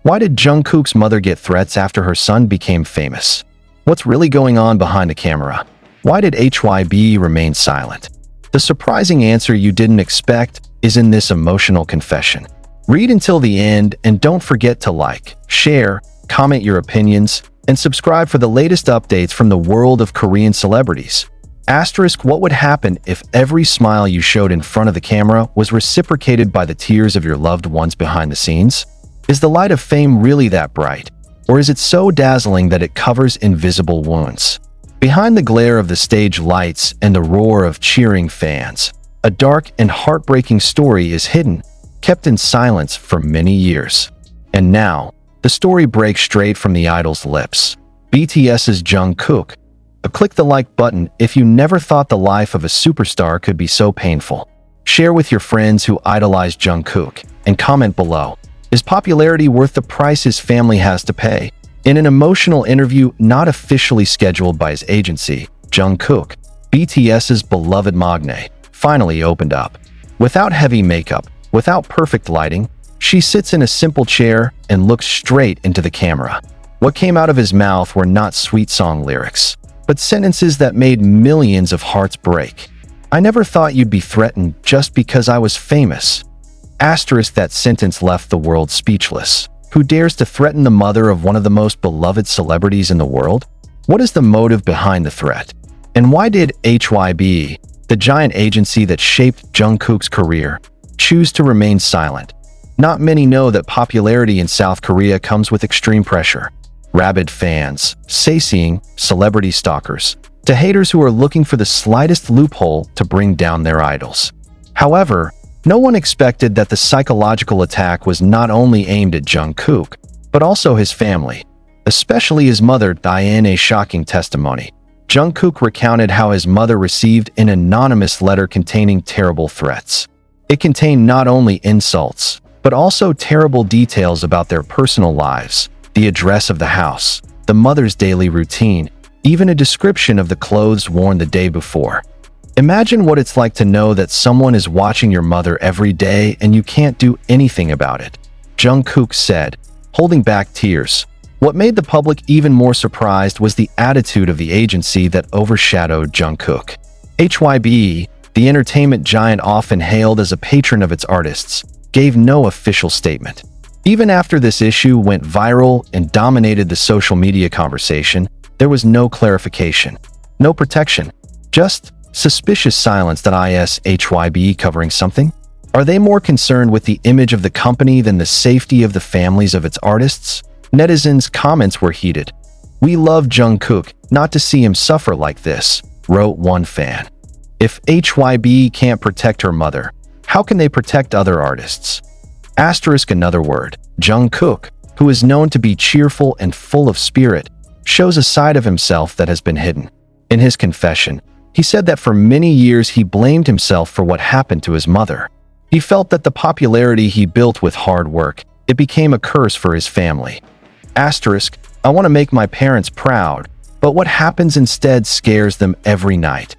Why did Jungkook's mother get threats after her son became famous? What's really going on behind the camera? Why did HYBE remain silent? The surprising answer you didn't expect is in this emotional confession. Read until the end and don't forget to like, share, comment your opinions, and subscribe for the latest updates from the world of Korean celebrities. Asterisk, what would happen if every smile you showed in front of the camera was reciprocated by the tears of your loved ones behind the scenes? Is the light of fame really that bright? Or is it so dazzling that it covers invisible wounds? Behind the glare of the stage lights and the roar of cheering fans, a dark and heartbreaking story is hidden, kept in silence for many years. And now, the story breaks straight from the idol's lips. BTS's Jungkook. Click the like button if you never thought the life of a superstar could be so painful. Share with your friends who idolize Jungkook, and comment below. Is popularity worth the price his family has to pay? In an emotional interview not officially scheduled by his agency, Jungkook, BTS's beloved magne, finally opened up. Without heavy makeup, without perfect lighting, she sits in a simple chair and looks straight into the camera. What came out of his mouth were not sweet song lyrics, but sentences that made millions of hearts break. I never thought you'd be threatened just because I was famous. Asterisk, that sentence left the world speechless. Who dares to threaten the mother of one of the most beloved celebrities in the world? What is the motive behind the threat? And why did HYBE, the giant agency that shaped Jungkook's career, choose to remain silent? Not many know that popularity in South Korea comes with extreme pressure. Rabid fans, saying celebrity stalkers, to haters who are looking for the slightest loophole to bring down their idols. However, no one expected that the psychological attack was not only aimed at Jungkook, but also his family, especially his mother. In a shocking testimony, Jungkook recounted how his mother received an anonymous letter containing terrible threats. It contained not only insults, but also terrible details about their personal lives, the address of the house, the mother's daily routine, even a description of the clothes worn the day before. Imagine what it's like to know that someone is watching your mother every day and you can't do anything about it, Jungkook said, holding back tears. What made the public even more surprised was the attitude of the agency that overshadowed Jungkook. HYBE, the entertainment giant often hailed as a patron of its artists, gave no official statement. Even after this issue went viral and dominated the social media conversation, there was no clarification, no protection, just suspicious silence. Is HYBE covering something? Are they more concerned with the image of the company than the safety of the families of its artists? Netizens' comments were heated. "We love Jungkook, not to see him suffer like this," wrote one fan. If HYBE can't protect her mother, how can they protect other artists? Asterisk, another word. Jungkook, who is known to be cheerful and full of spirit, shows a side of himself that has been hidden. In his confession, he said that for many years he blamed himself for what happened to his mother. He felt that the popularity he built with hard work, it became a curse for his family. Asterisk, I want to make my parents proud, but what happens instead scares them every night.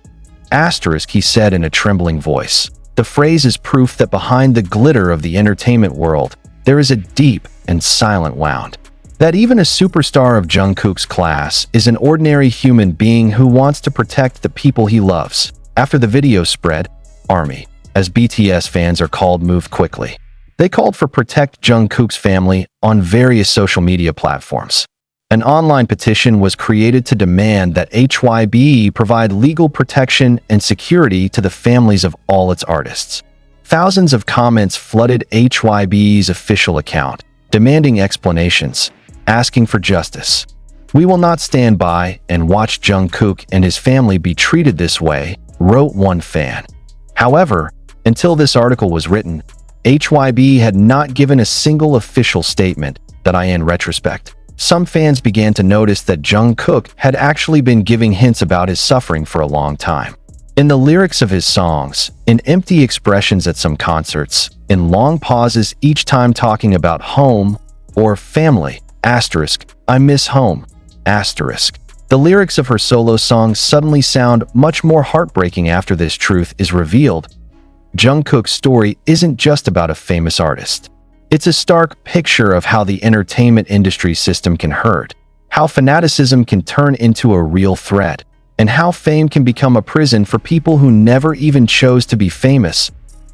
Asterisk, he said in a trembling voice. The phrase is proof that behind the glitter of the entertainment world, there is a deep and silent wound. That even a superstar of Jungkook's class is an ordinary human being who wants to protect the people he loves. After the video spread, ARMY, as BTS fans are called, moved quickly. They called for Protect Jungkook's Family on various social media platforms. An online petition was created to demand that HYBE provide legal protection and security to the families of all its artists. Thousands of comments flooded HYBE's official account, demanding explanations, asking for justice. "We will not stand by and watch Jungkook and his family be treated this way," wrote one fan. However, until this article was written, HYBE had not given a single official statement. In retrospect, some fans began to notice that Jungkook had actually been giving hints about his suffering for a long time. In the lyrics of his songs, in empty expressions at some concerts, in long pauses each time talking about home or family, asterisk, "I miss home," asterisk. The lyrics of her solo songs suddenly sound much more heartbreaking after this truth is revealed. Jungkook's story isn't just about a famous artist. It's a stark picture of how the entertainment industry system can hurt, how fanaticism can turn into a real threat, and how fame can become a prison for people who never even chose to be famous.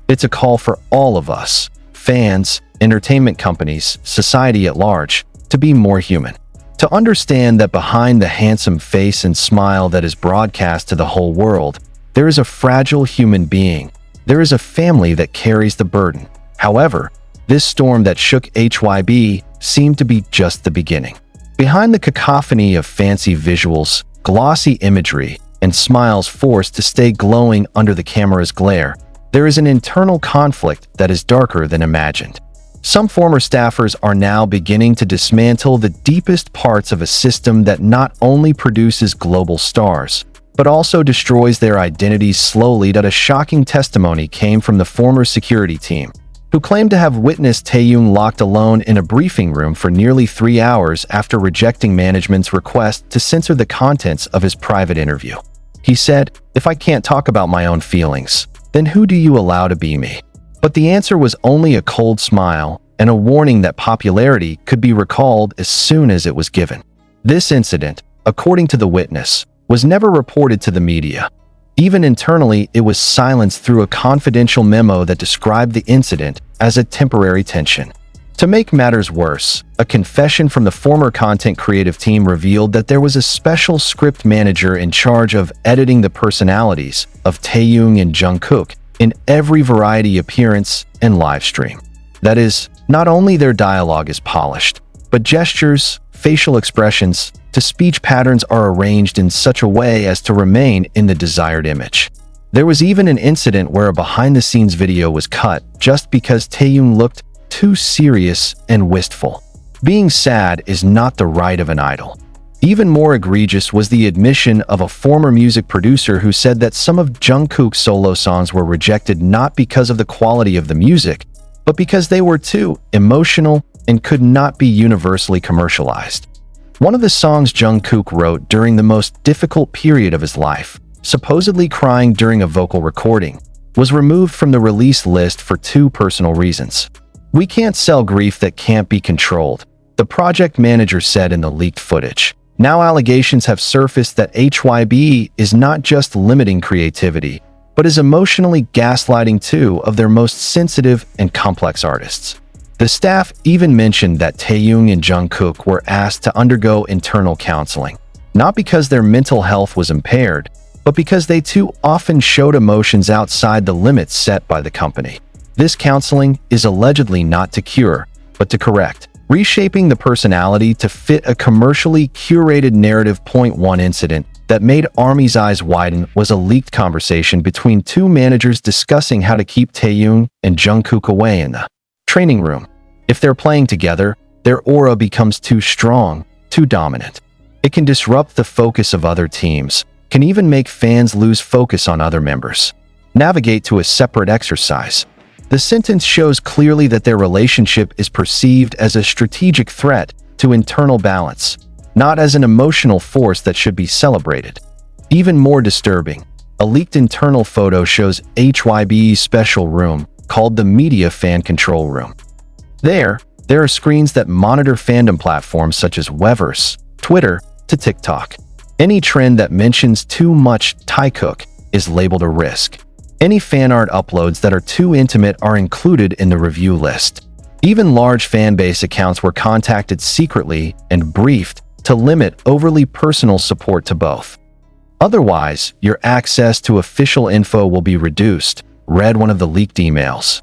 It's a call for all of us, fans, entertainment companies, society at large, to be more human. To understand that behind the handsome face and smile that is broadcast to the whole world, there is a fragile human being. There is a family that carries the burden. However, this storm that shook HYBE seemed to be just the beginning. Behind the cacophony of fancy visuals, glossy imagery, and smiles forced to stay glowing under the camera's glare, there is an internal conflict that is darker than imagined. Some former staffers are now beginning to dismantle the deepest parts of a system that not only produces global stars, but also destroys their identities slowly. That a shocking testimony came from the former security team, who claimed to have witnessed Taehyung locked alone in a briefing room for nearly 3 hours after rejecting management's request to censor the contents of his private interview. He said, "If I can't talk about my own feelings, then who do you allow to be me?" But the answer was only a cold smile and a warning that popularity could be recalled as soon as it was given. This incident, according to the witness, was never reported to the media. Even internally, it was silenced through a confidential memo that described the incident as a temporary tension. To make matters worse, a confession from the former content creative team revealed that there was a special script manager in charge of editing the personalities of Taehyung and Jungkook in every variety appearance and live stream. That is, not only their dialogue is polished, but gestures, facial expressions, to speech patterns are arranged in such a way as to remain in the desired image. There was even an incident where a behind-the-scenes video was cut just because Taehyung looked too serious and wistful. Being sad is not the right of an idol. Even more egregious was the admission of a former music producer who said that some of Jungkook's solo songs were rejected not because of the quality of the music, but because they were too emotional and could not be universally commercialized. One of the songs Jungkook wrote during the most difficult period of his life, supposedly crying during a vocal recording, was removed from the release list for 2 personal reasons. "We can't sell grief that can't be controlled," the project manager said in the leaked footage. Now allegations have surfaced that HYBE is not just limiting creativity, but is emotionally gaslighting 2 of their most sensitive and complex artists. The staff even mentioned that Taehyung and Jungkook were asked to undergo internal counseling, not because their mental health was impaired, but because they too often showed emotions outside the limits set by the company. This counseling is allegedly not to cure, but to correct, reshaping the personality to fit a commercially curated narrative. One incident that made ARMY's eyes widen was a leaked conversation between 2 managers discussing how to keep Taehyung and Jungkook away in the training room. If they're playing together, their aura becomes too strong, too dominant. It can disrupt the focus of other teams, can even make fans lose focus on other members. Navigate to a separate exercise. The sentence shows clearly that their relationship is perceived as a strategic threat to internal balance, not as an emotional force that should be celebrated. Even more disturbing, a leaked internal photo shows HYBE's special room called the Media Fan Control Room. There are screens that monitor fandom platforms such as Weverse, Twitter, to TikTok. Any trend that mentions too much taekook is labeled a risk. Any fan art uploads that are too intimate are included in the review list. Even large fanbase accounts were contacted secretly and briefed to limit overly personal support to both. Otherwise, your access to official info will be reduced, read one of the leaked emails.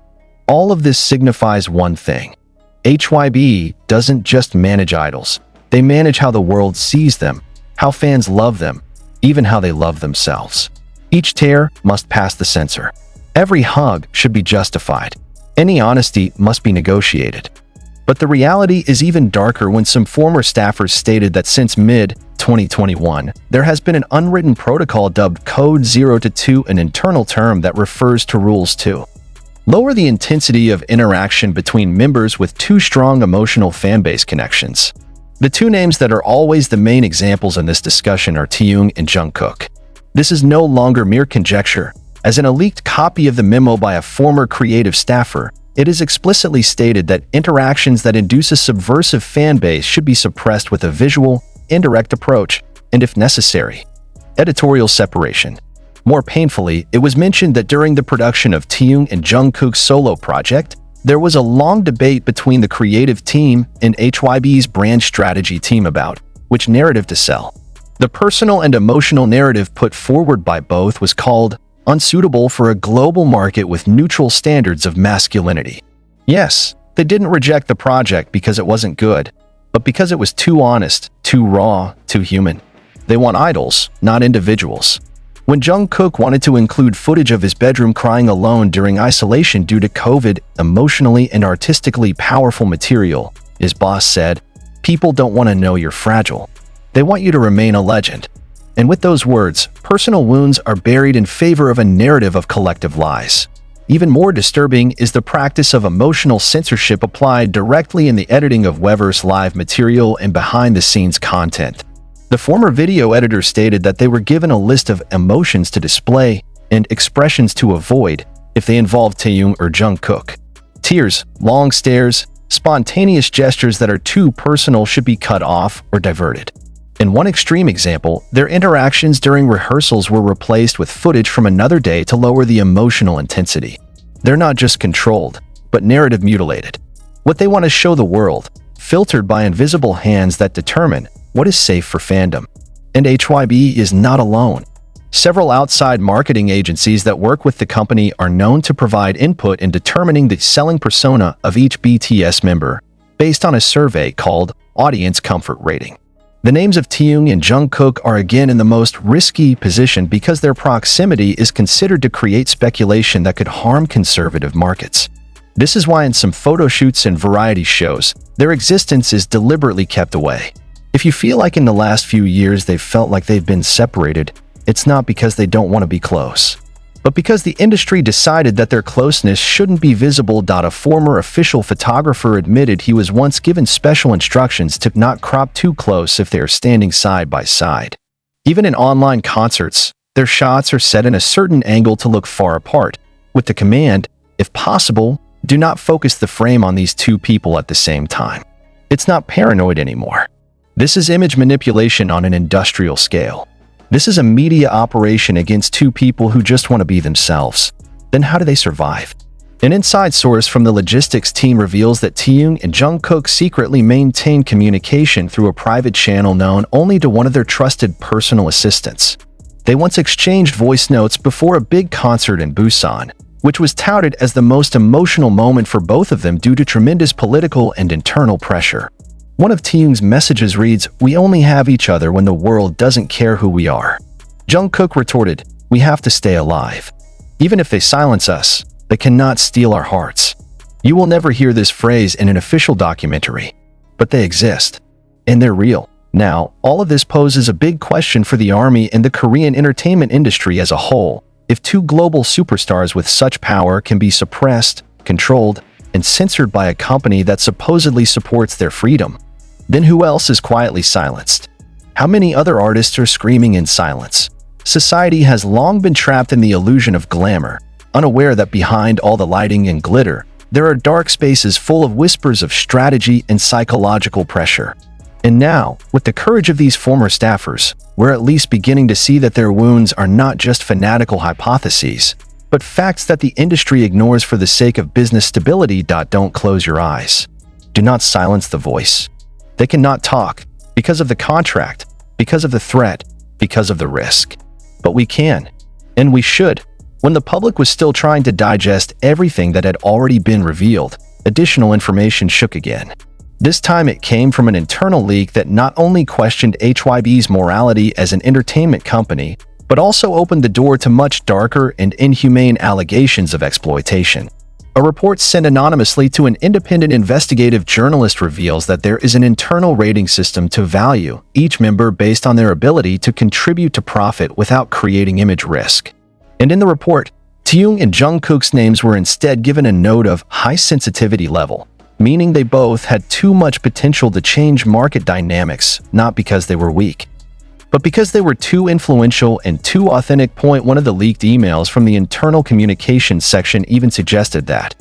All of this signifies one thing. HYBE doesn't just manage idols. They manage how the world sees them, how fans love them, even how they love themselves. Each tear must pass the censor. Every hug should be justified. Any honesty must be negotiated. But the reality is even darker when some former staffers stated that since mid-2021, there has been an unwritten protocol dubbed Code 0-2, an internal term that refers to rules to lower the intensity of interaction between members with too strong emotional fanbase connections. The 2 names that are always the main examples in this discussion are Taehyung and Jungkook. This is no longer mere conjecture, as in a leaked copy of the memo by a former creative staffer It is explicitly stated that interactions that induce a subversive fan base should be suppressed with a visual, indirect approach, and if necessary, editorial separation. More painfully, it was mentioned that during the production of Taehyung and Jungkook's solo project, there was a long debate between the creative team and HYBE's brand strategy team about which narrative to sell. The personal and emotional narrative put forward by both was called unsuitable for a global market with neutral standards of masculinity. Yes, they didn't reject the project because it wasn't good, but because it was too honest, too raw, too human. They want idols, not individuals. When Jungkook wanted to include footage of his bedroom crying alone during isolation due to COVID, emotionally and artistically powerful material, his boss said, "People don't want to know you're fragile. They want you to remain a legend." And with those words, personal wounds are buried in favor of a narrative of collective lies. Even more disturbing is the practice of emotional censorship applied directly in the editing of Weverse live material and behind-the-scenes content. The former video editor stated that they were given a list of emotions to display and expressions to avoid if they involved Taehyung or Jungkook. Tears, long stares, spontaneous gestures that are too personal should be cut off or diverted. In one extreme example, their interactions during rehearsals were replaced with footage from another day to lower the emotional intensity. They're not just controlled, but narrative mutilated. What they want to show the world, filtered by invisible hands that determine what is safe for fandom. And HYBE is not alone. Several outside marketing agencies that work with the company are known to provide input in determining the selling persona of each BTS member, based on a survey called Audience Comfort Rating. The names of Taehyung and Jungkook are again in the most risky position because their proximity is considered to create speculation that could harm conservative markets. This is why in some photo shoots and variety shows, their existence is deliberately kept away. If you feel like in the last few years they've felt like they've been separated, it's not because they don't want to be close, but because the industry decided that their closeness shouldn't be visible. A former official photographer admitted he was once given special instructions to not crop too close if they are standing side by side. Even in online concerts, their shots are set in a certain angle to look far apart, with the command, if possible, do not focus the frame on these two people at the same time. It's not paranoid anymore. This is image manipulation on an industrial scale. This is a media operation against two people who just want to be themselves. Then how do they survive? An inside source from the logistics team reveals that Taehyung and Jungkook secretly maintain communication through a private channel known only to one of their trusted personal assistants. They once exchanged voice notes before a big concert in Busan, which was touted as the most emotional moment for both of them due to tremendous political and internal pressure. One of Taehyung's messages reads, "We only have each other when the world doesn't care who we are." Jungkook retorted, "We have to stay alive. Even if they silence us, they cannot steal our hearts." You will never hear this phrase in an official documentary, but they exist, and they're real. Now, all of this poses a big question for the army and the Korean entertainment industry as a whole. If two global superstars with such power can be suppressed, controlled, and censored by a company that supposedly supports their freedom, then who else is quietly silenced? How many other artists are screaming in silence? Society has long been trapped in the illusion of glamour, unaware that behind all the lighting and glitter, there are dark spaces full of whispers of strategy and psychological pressure. And now, with the courage of these former staffers, we're at least beginning to see that their wounds are not just fanatical hypotheses, but facts that the industry ignores for the sake of business stability. Don't close your eyes. Do not silence the voice. They cannot talk, because of the contract, because of the threat, because of the risk. But we can, and we should. When the public was still trying to digest everything that had already been revealed, additional information shook again. This time it came from an internal leak that not only questioned HYBE's morality as an entertainment company, but also opened the door to much darker and inhumane allegations of exploitation. A report sent anonymously to an independent investigative journalist reveals that there is an internal rating system to value each member based on their ability to contribute to profit without creating image risk. And in the report, Taehyung and Jungkook's names were instead given a note of high sensitivity level, meaning they both had too much potential to change market dynamics, not because they were weak, but because they were too influential and too authentic. One of the leaked emails from the internal communications section even suggested that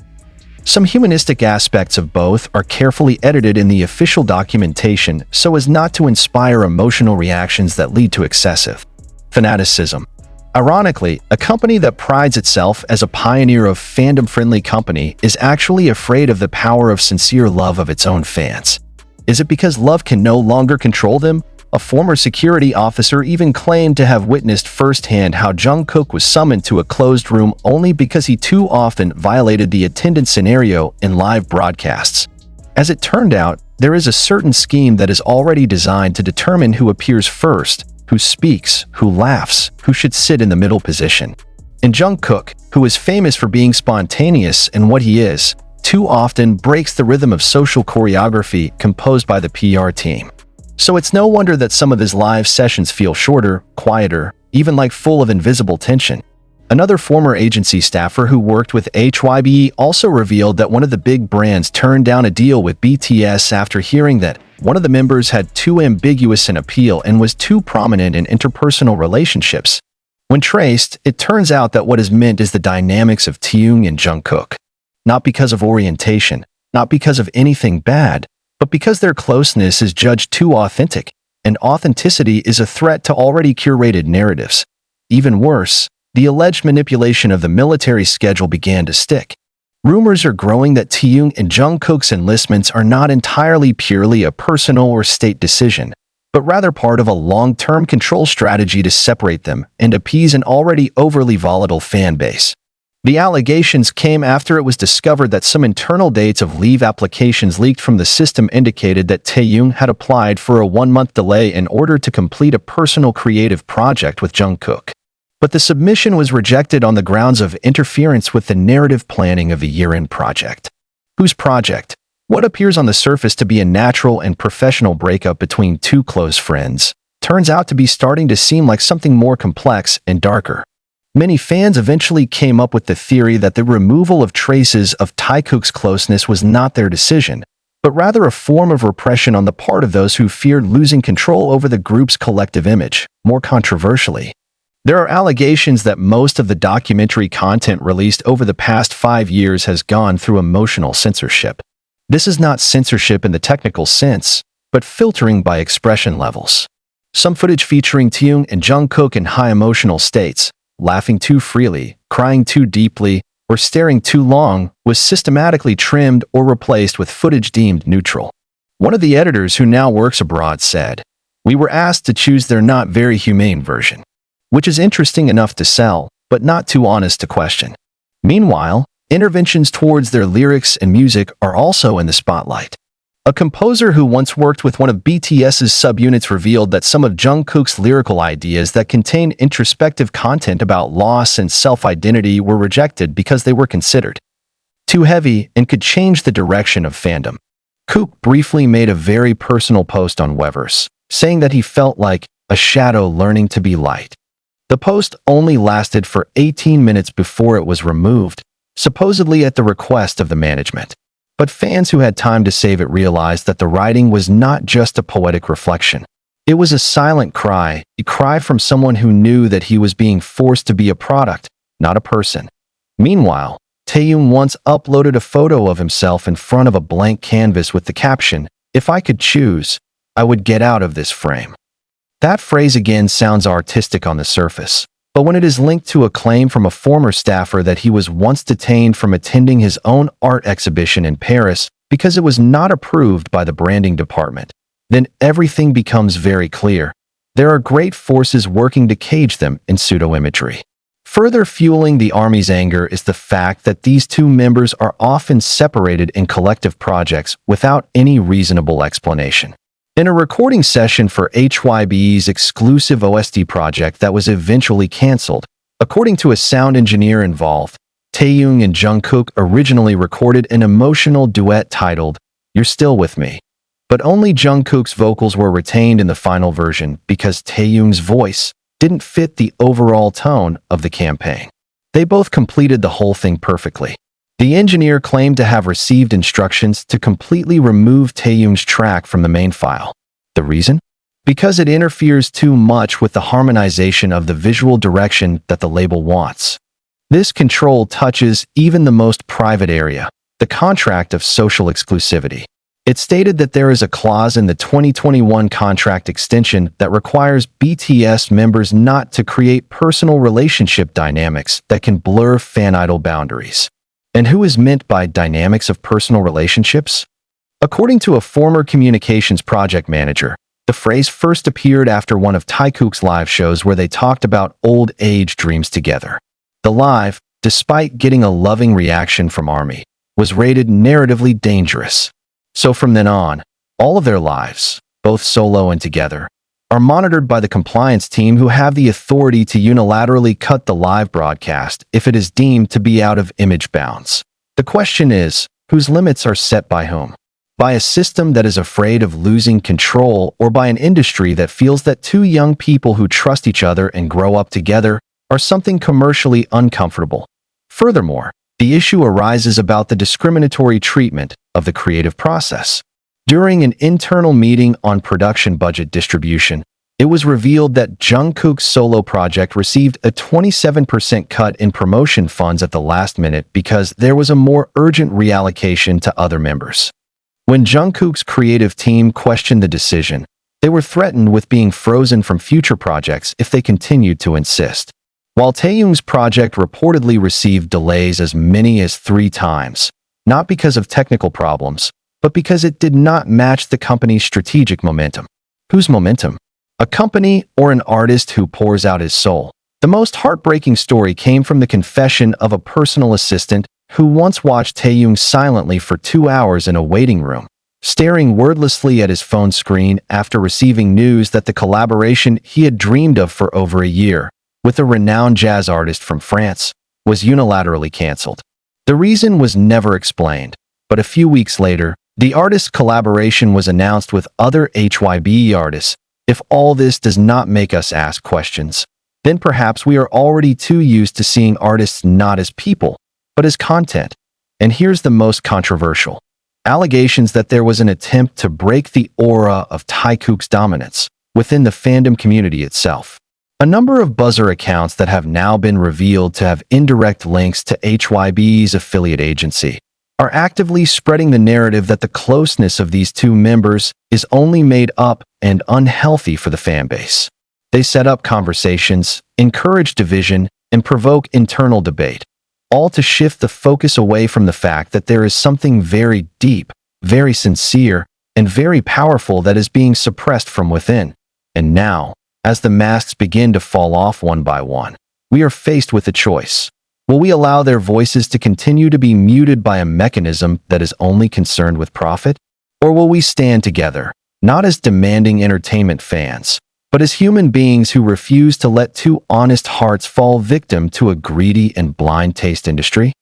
Some humanistic aspects of both are carefully edited in the official documentation so as not to inspire emotional reactions that lead to excessive fanaticism. Ironically, a company that prides itself as a pioneer of fandom-friendly company is actually afraid of the power of sincere love of its own fans. Is it because love can no longer control them? A former security officer even claimed to have witnessed firsthand how Jungkook was summoned to a closed room only because he too often violated the attendance scenario in live broadcasts. As it turned out, there is a certain scheme that is already designed to determine who appears first, who speaks, who laughs, who should sit in the middle position. And Jungkook, who is famous for being spontaneous in what he is, too often breaks the rhythm of social choreography composed by the PR team. So it's no wonder that some of his live sessions feel shorter, quieter, even like full of invisible tension. Another former agency staffer who worked with HYBE also revealed that one of the big brands turned down a deal with BTS after hearing that one of the members had too ambiguous an appeal and was too prominent in interpersonal relationships. When traced, it turns out that what is meant is the dynamics of Taehyung and Jungkook. Not because of orientation, not because of anything bad, but because their closeness is judged too authentic, and authenticity is a threat to already curated narratives. Even worse, the alleged manipulation of the military schedule began to stick. Rumors are growing that Taehyung and Jungkook's enlistments are not entirely purely a personal or state decision, but rather part of a long-term control strategy to separate them and appease an already overly volatile fan base. The allegations came after it was discovered that some internal dates of leave applications leaked from the system indicated that Taehyung had applied for a 1-month delay in order to complete a personal creative project with Jungkook. But the submission was rejected on the grounds of interference with the narrative planning of the year-end project. Whose project? What appears on the surface to be a natural and professional breakup between two close friends turns out to be starting to seem like something more complex and darker. Many fans eventually came up with the theory that the removal of traces of Taekook's closeness was not their decision, but rather a form of repression on the part of those who feared losing control over the group's collective image. More controversially, there are allegations that most of the documentary content released over the past 5 years has gone through emotional censorship. This is not censorship in the technical sense, but filtering by expression levels. Some footage featuring Taehyung and Jungkook in high emotional states, laughing too freely, crying too deeply, or staring too long, was systematically trimmed or replaced with footage deemed neutral. One of the editors who now works abroad said, "We were asked to choose their not very humane version," which is interesting enough to sell, but not too honest to question. Meanwhile, interventions towards their lyrics and music are also in the spotlight. A composer who once worked with one of BTS's subunits revealed that some of Jungkook's lyrical ideas that contained introspective content about loss and self-identity were rejected because they were considered too heavy and could change the direction of fandom. Kook briefly made a very personal post on Weverse, saying that he felt like a shadow learning to be light. The post only lasted for 18 minutes before it was removed, supposedly at the request of the management. But fans who had time to save it realized that the writing was not just a poetic reflection. It was a silent cry, a cry from someone who knew that he was being forced to be a product, not a person. Meanwhile, Taehyung once uploaded a photo of himself in front of a blank canvas with the caption, "If I could choose, I would get out of this frame." That phrase again sounds artistic on the surface, but when it is linked to a claim from a former staffer that he was once detained from attending his own art exhibition in Paris because it was not approved by the branding department, then everything becomes very clear. There are great forces working to cage them in pseudo-imagery. Further fueling the army's anger is the fact that these two members are often separated in collective projects without any reasonable explanation. In a recording session for HYBE's exclusive OST project that was eventually cancelled, according to a sound engineer involved, Taehyung and Jungkook originally recorded an emotional duet titled, "You're Still With Me." But only Jungkook's vocals were retained in the final version because Taehyung's voice didn't fit the overall tone of the campaign. They both completed the whole thing perfectly. The engineer claimed to have received instructions to completely remove Taehyung's track from the main file. The reason? Because it interferes too much with the harmonization of the visual direction that the label wants. This control touches even the most private area, the contract of social exclusivity. It stated that there is a clause in the 2021 contract extension that requires BTS members not to create personal relationship dynamics that can blur fan-idol boundaries. And who is meant by dynamics of personal relationships? According to a former communications project manager, the phrase first appeared after one of Taekook's live shows where they talked about old age dreams together. The live, despite getting a loving reaction from ARMY, was rated narratively dangerous. So from then on, all of their lives, both solo and together, are monitored by the compliance team who have the authority to unilaterally cut the live broadcast if it is deemed to be out of image bounds. The question is, whose limits are set by whom? By a system that is afraid of losing control, or by an industry that feels that two young people who trust each other and grow up together are something commercially uncomfortable? Furthermore, the issue arises about the discriminatory treatment of the creative process. During an internal meeting on production budget distribution, it was revealed that Jungkook's solo project received a 27% cut in promotion funds at the last minute because there was a more urgent reallocation to other members. When Jungkook's creative team questioned the decision, they were threatened with being frozen from future projects if they continued to insist. While Taehyung's project reportedly received delays as many as 3 times, not because of technical problems, but because it did not match the company's strategic momentum. Whose momentum? A company or an artist who pours out his soul? The most heartbreaking story came from the confession of a personal assistant who once watched Taehyung silently for 2 hours in a waiting room, staring wordlessly at his phone screen after receiving news that the collaboration he had dreamed of for over a year with a renowned jazz artist from France was unilaterally cancelled. The reason was never explained, but a few weeks later, the artist's collaboration was announced with other HYBE artists. If all this does not make us ask questions, then perhaps we are already too used to seeing artists not as people, but as content. And here's the most controversial: allegations that there was an attempt to break the aura of Taekook's dominance within the fandom community itself. A number of buzzer accounts that have now been revealed to have indirect links to HYBE's affiliate agency are actively spreading the narrative that the closeness of these two members is only made up and unhealthy for the fanbase. They set up conversations, encourage division, and provoke internal debate, all to shift the focus away from the fact that there is something very deep, very sincere, and very powerful that is being suppressed from within. And now, as the masks begin to fall off one by one, we are faced with a choice. Will we allow their voices to continue to be muted by a mechanism that is only concerned with profit? Or will we stand together, not as demanding entertainment fans, but as human beings who refuse to let two honest hearts fall victim to a greedy and blind taste industry?